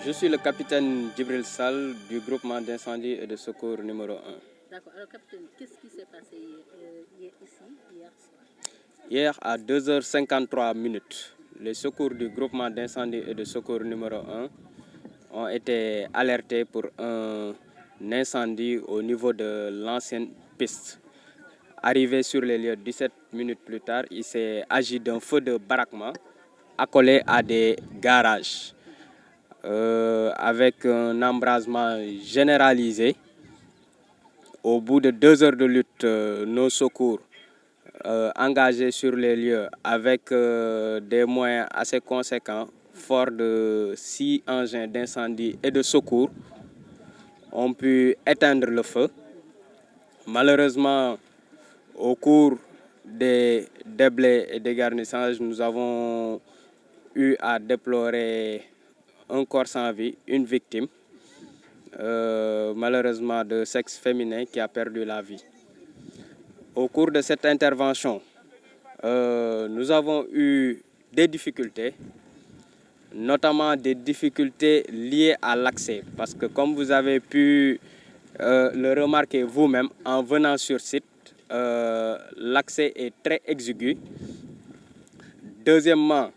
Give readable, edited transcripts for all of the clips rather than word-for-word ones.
Je suis le capitaine Djibril Sall du groupement d'incendie et de secours numéro 1. D'accord. Alors, capitaine, qu'est-ce qui s'est passé hier soir? Hier à 2h53, les secours du groupement d'incendie et de secours numéro 1 ont été alertés pour un incendie au niveau de l'ancienne piste. Arrivé sur les lieux 17 minutes plus tard, il s'est agi d'un feu de baraquement accolé à des garages. Avec un embrasement généralisé. Au bout de 2 heures de lutte, nos secours engagés sur les lieux avec des moyens assez conséquents, forts de 6 engins d'incendie et de secours, ont pu éteindre le feu. Malheureusement, au cours des déblais et des garnissages, nous avons eu à déplorer un corps sans vie, une victime, malheureusement de sexe féminin qui a perdu la vie. Au cours de cette intervention, nous avons eu des difficultés, notamment des difficultés liées à l'accès, parce que comme vous avez pu le remarquer vous-même en venant sur site, l'accès est très exigu. Deuxièmement,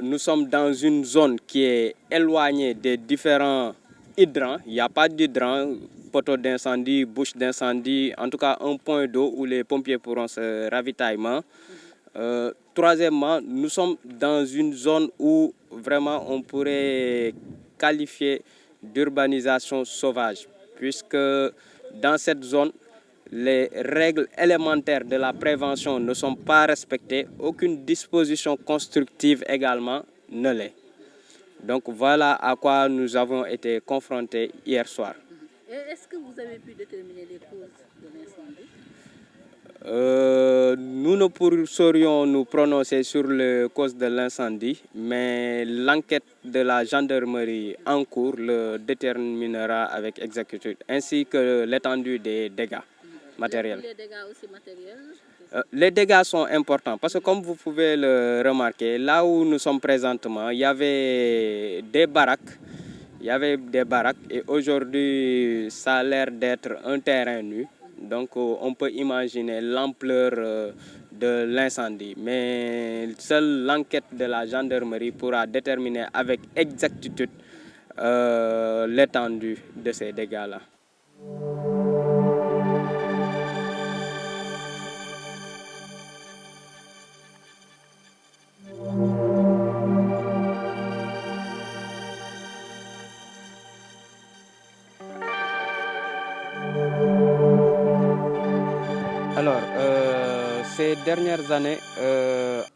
nous sommes dans une zone qui est éloignée des différents hydrants. Il n'y a pas d'hydrant, poteau d'incendie, bouche d'incendie, en tout cas un point d'eau où les pompiers pourront se ravitaillement. Troisièmement, nous sommes dans une zone où vraiment on pourrait qualifier d'urbanisation sauvage, puisque dans cette zone, les règles élémentaires de la prévention ne sont pas respectées, aucune disposition constructive également ne l'est. Donc voilà à quoi nous avons été confrontés hier soir. Et est-ce que vous avez pu déterminer les causes de l'incendie? Nous ne saurions nous prononcer sur les causes de l'incendie, mais l'enquête de la gendarmerie en cours le déterminera avec exactitude, ainsi que l'étendue des dégâts matériels. Les dégâts aussi matériels? Les dégâts sont importants parce que comme vous pouvez le remarquer, là où nous sommes présentement, il y avait des baraques. Et aujourd'hui, ça a l'air d'être un terrain nu. Donc, on peut imaginer l'ampleur de l'incendie. Mais seule l'enquête de la gendarmerie pourra déterminer avec exactitude l'étendue de ces dégâts-là. Alors, ces dernières années,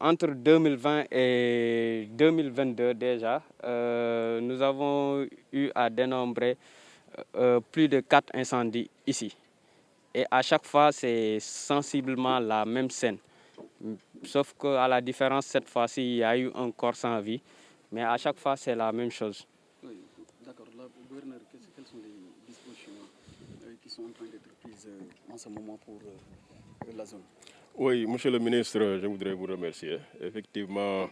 entre 2020 et 2022 déjà, nous avons eu à dénombrer plus de 4 incendies ici. Et à chaque fois, c'est sensiblement la même scène. Sauf qu'à la différence, cette fois-ci, il y a eu un corps sans vie. Mais à chaque fois, c'est la même chose. Oui, d'accord. Gouverneur, quelles sont les dispositions qui sont en train d'être prises en ce moment pour la zone? Oui, monsieur le ministre, je voudrais vous remercier. Effectivement,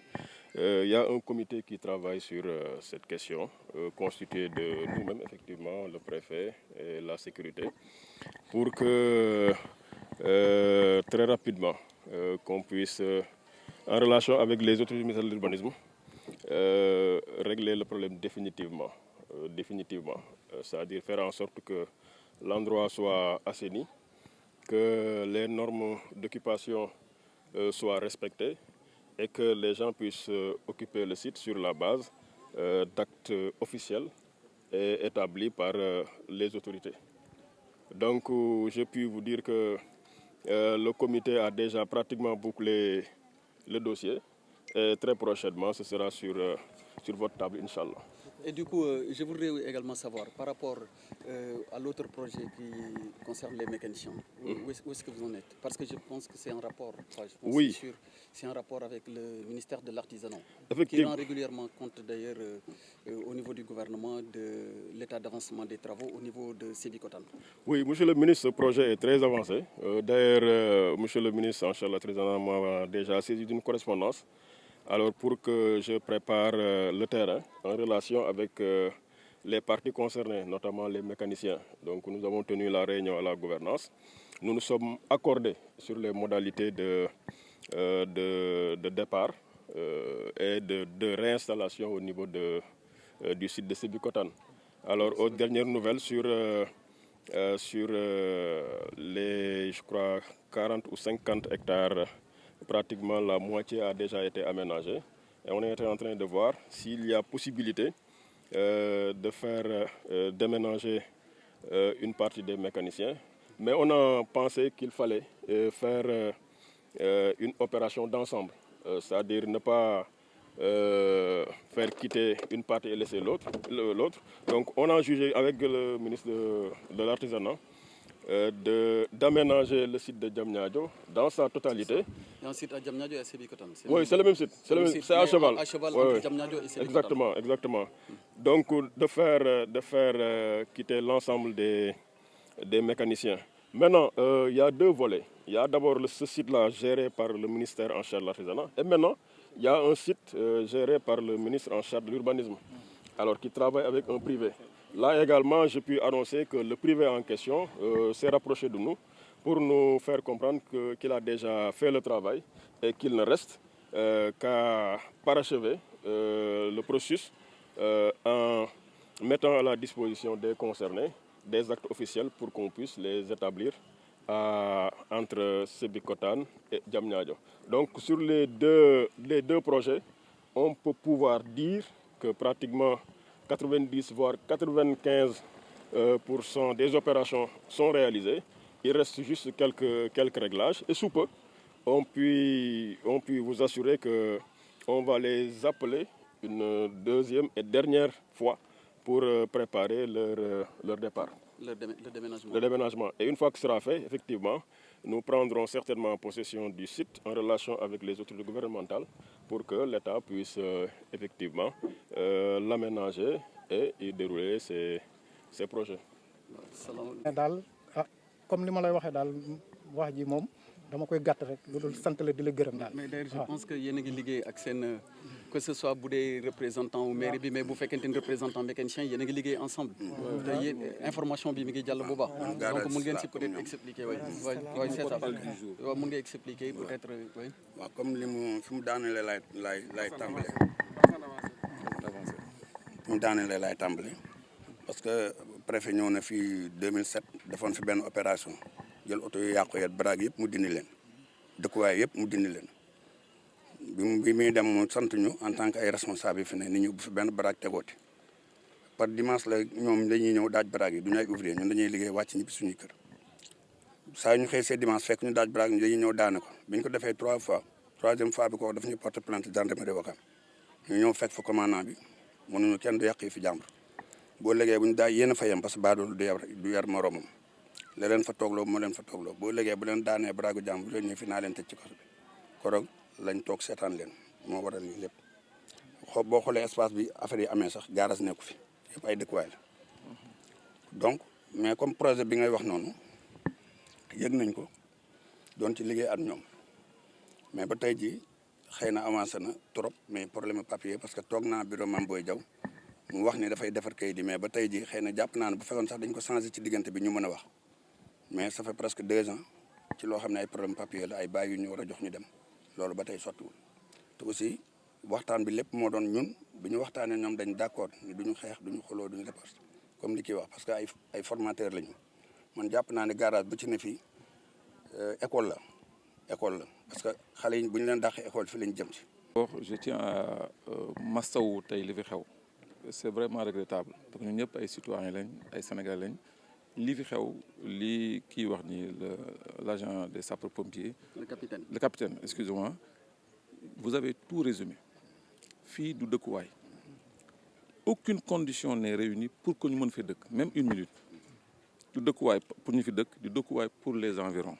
il y a un comité qui travaille sur cette question, constitué de nous-mêmes, effectivement, le préfet et la sécurité, pour que très rapidement, qu'on puisse, en relation avec les autorités ministères de l'urbanisme, régler le problème définitivement. C'est-à-dire faire en sorte que l'endroit soit assaini, que les normes d'occupation soient respectées et que les gens puissent occuper le site sur la base d'actes officiels et établis par les autorités. Donc, j'ai pu vous dire que le comité a déjà pratiquement bouclé le dossier et très prochainement, ce sera sur votre table, Inch'Allah. Et du coup, je voudrais également savoir, par rapport à l'autre projet qui concerne les mécaniciens, où est-ce que vous en êtes? Parce que je pense que c'est un rapport, oui. C'est un rapport avec le ministère de l'Artisanat, qui Effectivement. rend régulièrement compte d'ailleurs au niveau du gouvernement de l'état d'avancement des travaux au niveau de Sébikotane. Oui, monsieur le ministre, ce projet est très avancé. D'ailleurs, monsieur le ministre en charge de l'Artisanat m'a déjà saisi d'une correspondance. Alors pour que je prépare le terrain en relation avec les parties concernées, notamment les mécaniciens. Donc nous avons tenu la réunion à la gouvernance. Nous nous sommes accordés sur les modalités de départ et de réinstallation au niveau du site de Sébikotane. Alors aux dernières nouvelles sur les, je crois, 40 ou 50 hectares, pratiquement la moitié a déjà été aménagée. Et on est en train de voir s'il y a possibilité de faire déménager une partie des mécaniciens. Mais on a pensé qu'il fallait faire une opération d'ensemble, c'est-à-dire ne pas faire quitter une partie et laisser l'autre. Donc on a jugé avec le ministre de l'Artisanat d'aménager le site de Diamniadio dans sa totalité. Il y a un site à Diamniadio et à Sébikotane. Oui, c'est le même site. C'est à cheval. À cheval Ouais, entre ouais. Diamniadio et Sébikotane. Exactement. Donc de faire quitter l'ensemble des mécaniciens. Maintenant, il y a deux volets. Il y a d'abord ce site-là géré par le ministère en charge de l'artisanat. Et maintenant, il y a un site géré par le ministre en charge de l'urbanisme, alors qui travaille avec un privé. Là également, je puis annoncer que le privé en question s'est rapproché de nous pour nous faire comprendre qu'il a déjà fait le travail et qu'il ne reste qu'à parachever le processus en mettant à la disposition des concernés des actes officiels pour qu'on puisse les établir entre Sébikotane et Diamniadio. Donc sur les deux projets, on peut pouvoir dire que pratiquement 90 voire 95% des opérations sont réalisées. Il reste juste quelques réglages et sous peu, on peut vous assurer qu'on va les appeler une deuxième et dernière fois pour préparer leur départ. Le déménagement. Le déménagement. Et une fois que ce sera fait, effectivement, nous prendrons certainement possession du site en relation avec les autorités gouvernementales pour que l'État puisse effectivement l'aménager et y dérouler ses projets. daal comme li ma lay waxee daal wax ji moom dama koy gàtt rek lu dul sant la di la gërëm daal. Mais d'ailleurs je pense que yéen a ngi liggéey ak seen que ce soit bu dee représentant wu mairie bi mais bu fekkente ni représentant mécanicien yéen a ngi liggéey ensemble. te yéen information bi mi ngi jàll bu baax. donc mun ngeen si peut-être expliquer waay c'est ça. waaw mun nga expliquer peut-être waay. waaw comme fi mu daanelee lay tàmbalee. fi mu daanelee lay tàmbalee parce que préfet ñëw na fii 2007 defoon fi benn opération jël oto yu yàqu yeeg baraag yëpp mu dindi leen dëkkuwaay yëpp mu dindi leen bi muy dem mu sant ñu en tant que ay responsable yi fi ne ni ñu bu fi benn baraag tegooti par dimanche la ñoom dañuy ñëw daaj baraag yi du ñu ay ouvrier ñun dañuy liggéey wàcc ñibbi suñuy kër saa ñu xëy see dimanche fekk ñu daaj baraag ñu dañuy ñëw daane ko bi ñu ko defee 3 fois 3e fois bi ko daf ñu porte plainte gendarmerie Ouakam ñu ñëw fekk fa commandant bi mënuñu kenn du yàq yi fi jàmbur boo léegee bu ñu daay yéen a fa yem parce que baadoolu du yar moroomam la leen fa toogloo moo leen fa toogloo boo léegee bu leen daanee baraagu jàmbur bu leen ñëw fi naa leen tëj ci kaso bi korog lañ toog seetaan leen moo waral lii lépp boo xoolee espace bi affaire yi amee sax gaaras nekku fi yëpp ay dëkkuwaay la donc mais comme projet bi ngay wax noonu yëg nañ ko doon ci liggéey at ñoom mais ba tey jii xëy na avancé na trop mais problème papier parce que toog naa bureau Mame Boye Diaw mu wax ni dafay defar kayit yi mais ba tey jii xëy na jàpp naa ne bu fekkoon sax dañ ko changé ci diggante bi ñu mën a wax mais ça fait presque 2 ans ci loo xam ne ay problème papier la ay bàyyi yu ñu war a jox ñu dem loolu ba tey sottiwul te aussi waxtaan bi lépp moo doon ñun bi ñu waxtaanee ñoom dañ d'accord ni duñu xeex duñu xuloo duñu riposte comme li kii wax parce que ay formateur lañu man jàpp naa ne garage bu ci ne fii école la parce que xale yi bu ñu leen dàqee école fi lañ jëm ci. Je tiens à mastawu tey li fi xew c'est vraiment regrettable parce que ñun ñëpp ay citoyens lañ ay sénégalais lañ li fi xew li kii wax ni l'agent des sapeurs-pompiers. le capitaine excusez-moi vous avez tout résumé fii du dëkkuwaay aucune condition n'est réunie pour que ñu mën fi dëkk même 1 minute du dëkkuwaay pour ñu fi dëkk du dëkkuwaay pour les environs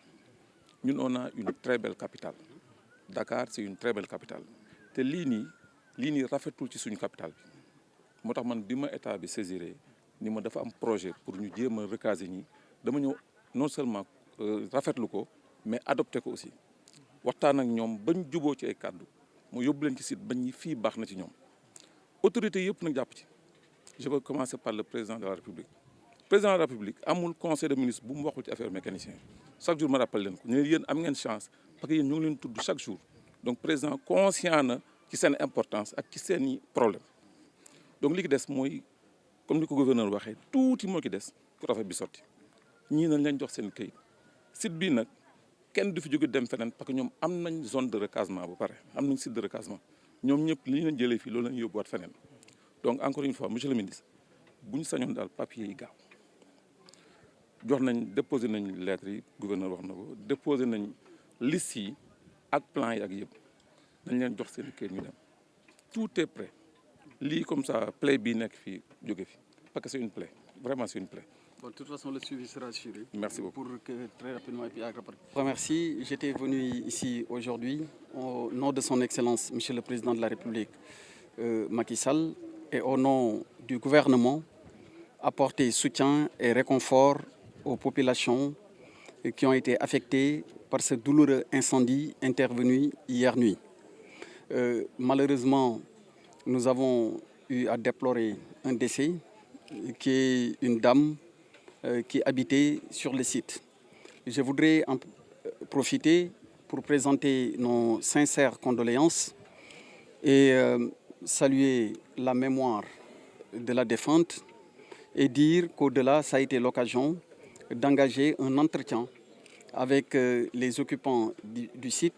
ñun on a une très belle capitale Dakar c'est une très belle capitale te lii nii rafetul ci suñu capitale bi moo tax man bi ma état bi saisiré ni ma dafa am projet pour ñu jéem a recaser ñi dama ñëw non seulement rafetlu ko mais adopté ko aussi waxtaan ak ñoom bañ juboo ci ay kàddu mu yóbbu leen ci site bañ ñi fii baax na ci ñoom autorité yëpp nag jàpp ci je veux commencer par le président de la République. Le président de la République amul conseil de ministre bu mu waxul ci affaire mécanicien chaque jour ma rappelle leen ko ne yéen am ngeen chance parce que yéen ñu ngi leen tudd chaque jour donc président conscient na ci seen importance ak ci seeni problème donc li ki des mooy comme ni ko gouverneur waxee tuuti moo ci des pour affaire bi sotti ñii nañ leen jox seen këyit site bii nag kenn du fi jóge dem feneen parce que ñoom am nañ zone de recasement bu pare am nañ site de recasement ñoom ñëpp li ñu leen jëlee fii loolu la ñu yóbbuwaat feneen donc encore une fois monsieur le ministre bu ñu sañoon daal papier yi gaaw jox nañ déposé nañ lettres yi gouverneur wax na ko déposé nañ liste yi ak plan yi ak yëpp nañ leen jox seen këyit ñu dem tout est prêt lii comme ça plaie bii nekk fii jóge fi parce que c'est une plaie vraiment c'est une plaie. Bon, de toute façon, le suivi sera assuré. Merci beaucoup. Pour que très rapidement et puis à remercie. J'étais venu ici aujourd'hui au nom de son Excellence, Monsieur le Président de la République, Macky Sall, et au nom du gouvernement, apporter soutien et réconfort aux populations qui ont été affectées par ce douloureux incendie intervenu hier nuit. Malheureusement, nous avons eu à déplorer un décès qui est une dame qui habitait sur le site. Je voudrais en profiter pour présenter nos sincères condoléances et saluer la mémoire de la défunte et dire qu'au-delà, ça a été l'occasion d'engager un entretien avec les occupants du site,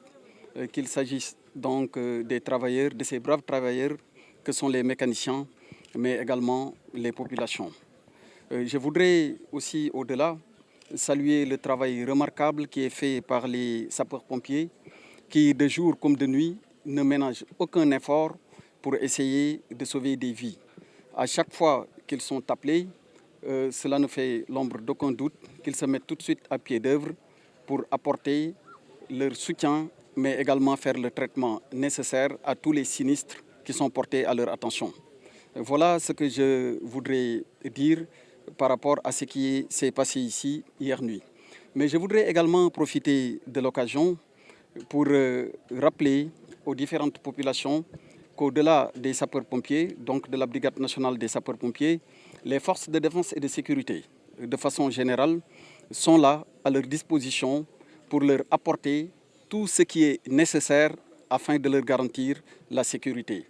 qu'il s'agisse donc des travailleurs, de ces braves travailleurs que sont les mécaniciens, mais également les populations. Je voudrais aussi, au-delà, saluer le travail remarquable qui est fait par les sapeurs-pompiers qui, de jour comme de nuit, ne ménagent aucun effort pour essayer de sauver des vies. À chaque fois qu'ils sont appelés, cela ne fait l'ombre d'aucun doute qu'ils se mettent tout de suite à pied d'œuvre pour apporter leur soutien, mais également faire le traitement nécessaire à tous les sinistres qui sont portés à leur attention. Voilà ce que je voudrais dire par rapport à ce qui s'est passé ici hier nuit. Mais je voudrais également profiter de l'occasion pour rappeler aux différentes populations qu'au-delà des sapeurs-pompiers, donc de la Brigade nationale des sapeurs-pompiers, les forces de défense et de sécurité, de façon générale, sont là à leur disposition pour leur apporter tout ce qui est nécessaire afin de leur garantir la sécurité.